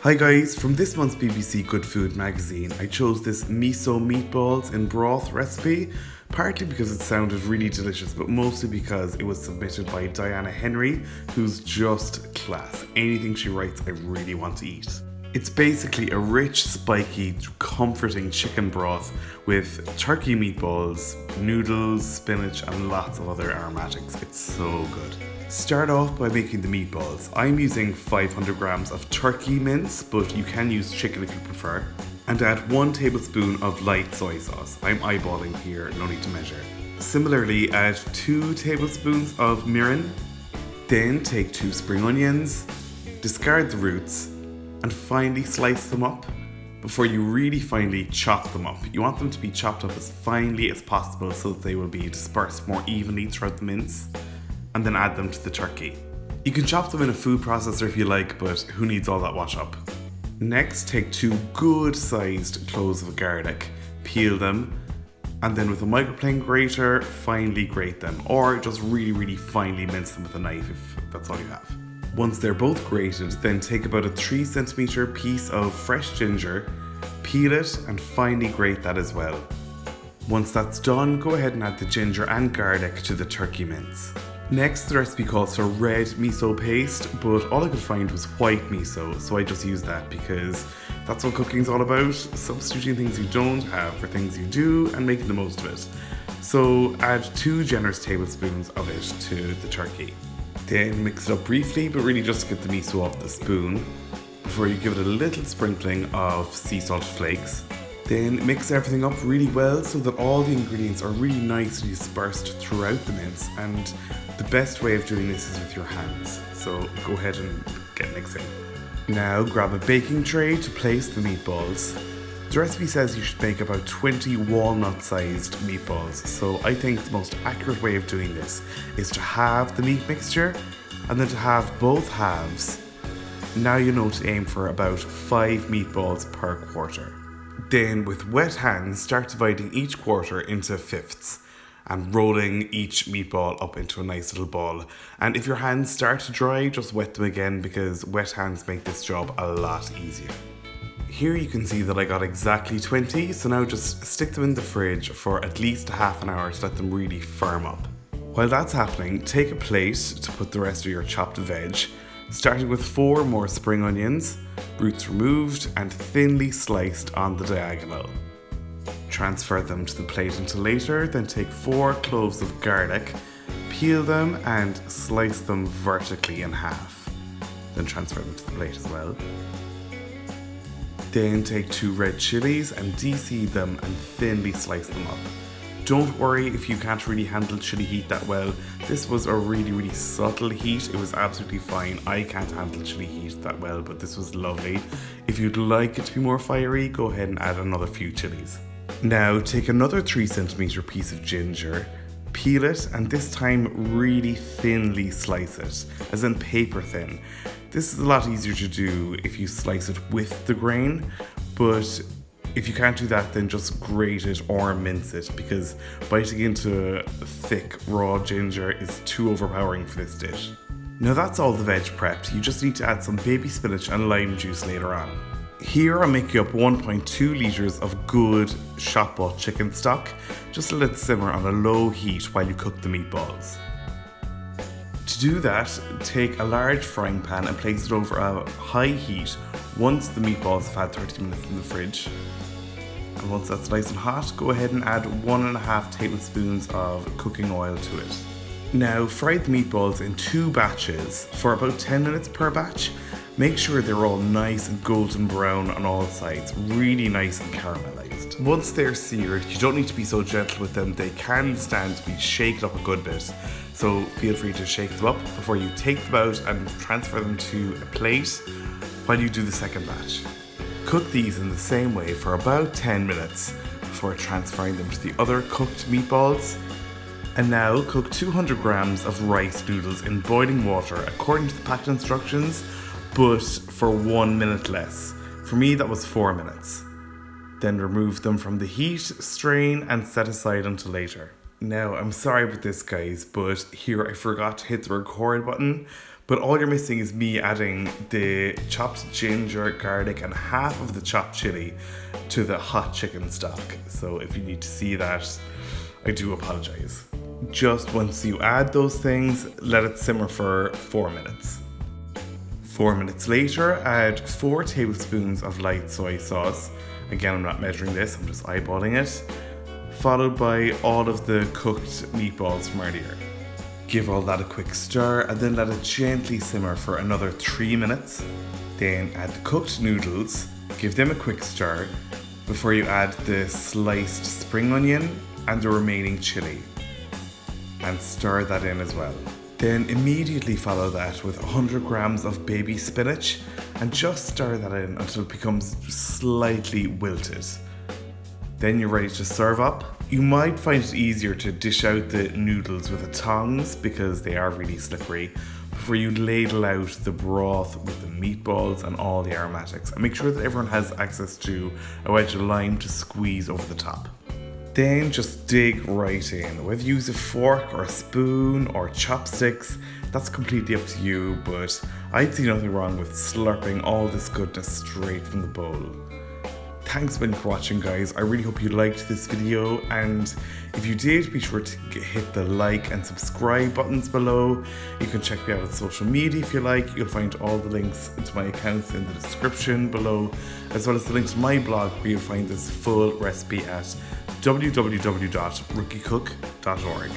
Hi guys, from this month's BBC Good Food magazine, I chose this Miso meatballs in broth recipe, partly because it sounded really delicious, but mostly because it was submitted by Diana Henry, who's just class. Anything she writes, I really want to eat. It's basically a rich, spiky, comforting chicken broth with turkey meatballs, noodles, spinach, and lots of other aromatics. It's so good. Start off by making the meatballs. I'm using 500 grams of turkey mince, but you can use chicken if you prefer. And add 1 tablespoon of light soy sauce. I'm eyeballing here, no need to measure. Similarly, add 2 tablespoons of mirin. Then take 2 spring onions, discard the roots, and finely slice them up before you really finely chop them up. You want them to be chopped up as finely as possible so that they will be dispersed more evenly throughout the mince, and then add them to the turkey. You can chop them in a food processor if you like, but who needs all that wash up? Next, take 2 good sized cloves of garlic, peel them, and then with a microplane grater, finely grate them, or just really finely mince them with a knife if that's all you have. Once they're both grated, then take about a 3cm piece of fresh ginger, peel it and finely grate that as well. Once that's done, go ahead and add the ginger and garlic to the turkey mince. Next, the recipe calls for red miso paste, but all I could find was white miso, so I just used that because that's what cooking's all about, substituting things you don't have for things you do and making the most of it. So add 2 generous tablespoons of it to the turkey. Then mix it up briefly, but really just get the miso off the spoon before you give it a little sprinkling of sea salt flakes. Then mix everything up really well so that all the ingredients are really nicely dispersed throughout the mince, and the best way of doing this is with your hands, so go ahead and get mixing. Now grab a baking tray to place the meatballs. The recipe says you should make about 20 walnut-sized meatballs, so I think the most accurate way of doing this is to halve the meat mixture and then to halve both halves. Now you know to aim for about 5 meatballs per quarter. Then with wet hands, start dividing each quarter into fifths and rolling each meatball up into a nice little ball. And if your hands start to dry, just wet them again because wet hands make this job a lot easier. Here you can see that I got exactly 20, so now just stick them in the fridge for at least half an hour to let them really firm up. While that's happening, take a plate to put the rest of your chopped veg, starting with 4 more spring onions, roots removed and thinly sliced on the diagonal. Transfer them to the plate until later, then take 4 cloves of garlic, peel them and slice them vertically in half. Then transfer them to the plate as well. Then take 2 red chilies and de-seed them and thinly slice them up. Don't worry if you can't really handle chili heat that well. This was a really subtle heat. It was absolutely fine. I can't handle chili heat that well, but this was lovely. If you'd like it to be more fiery, go ahead and add another few chilies. Now take another 3cm piece of ginger, peel it, and this time really thinly slice it, as in paper thin. This is a lot easier to do if you slice it with the grain, but if you can't do that, then just grate it or mince it, because biting into thick raw ginger is too overpowering for this dish. Now that's all the veg prepped. You just need to add some baby spinach and lime juice later on. Here I'm making up 1.2 litres of good shop bought chicken stock. Just let it simmer on a low heat while you cook the meatballs. To do that, take a large frying pan and place it over a high heat once the meatballs have had 30 minutes in the fridge. And once that's nice and hot, go ahead and add 1.5 tablespoons of cooking oil to it. Now fry the meatballs in 2 batches for about 10 minutes per batch. Make sure they're all nice and golden brown on all sides, really nice and caramelized. Once they're seared, you don't need to be so gentle with them. They can stand to be shaken up a good bit, so feel free to shake them up before you take them out and transfer them to a plate while you do the second batch. Cook these in the same way for about 10 minutes before transferring them to the other cooked meatballs. And now cook 200 grams of rice noodles in boiling water according to the packet instructions, but for 1 minute less. For me, that was 4 minutes. Then remove them from the heat, strain, and set aside until later. Now, I'm sorry about this, guys, but here I forgot to hit the record button. But all you're missing is me adding the chopped ginger, garlic, and half of the chopped chili to the hot chicken stock. So if you need to see that, I do apologize. Just once you add those things, let it simmer for 4 minutes. 4 minutes later, add 4 tablespoons of light soy sauce. Again, I'm not measuring this, I'm just eyeballing it. Followed by all of the cooked meatballs from earlier. Give all that a quick stir and then let it gently simmer for another 3 minutes. Then add the cooked noodles, give them a quick stir before you add the sliced spring onion and the remaining chili. And stir that in as well. Then immediately follow that with 100 grams of baby spinach and just stir that in until it becomes slightly wilted. Then you're ready to serve up. You might find it easier to dish out the noodles with the tongs because they are really slippery before you ladle out the broth with the meatballs and all the aromatics. And make sure that everyone has access to a wedge of lime to squeeze over the top. Then just dig right in. Whether you use a fork or a spoon or chopsticks, that's completely up to you, but I'd see nothing wrong with slurping all this goodness straight from the bowl. Thanks again for watching, guys. I really hope you liked this video, and if you did, be sure to hit the like and subscribe buttons below. You can check me out on social media if you like. You'll find all the links to my accounts in the description below, as well as the link to my blog where you'll find this full recipe at www.rookiecook.org.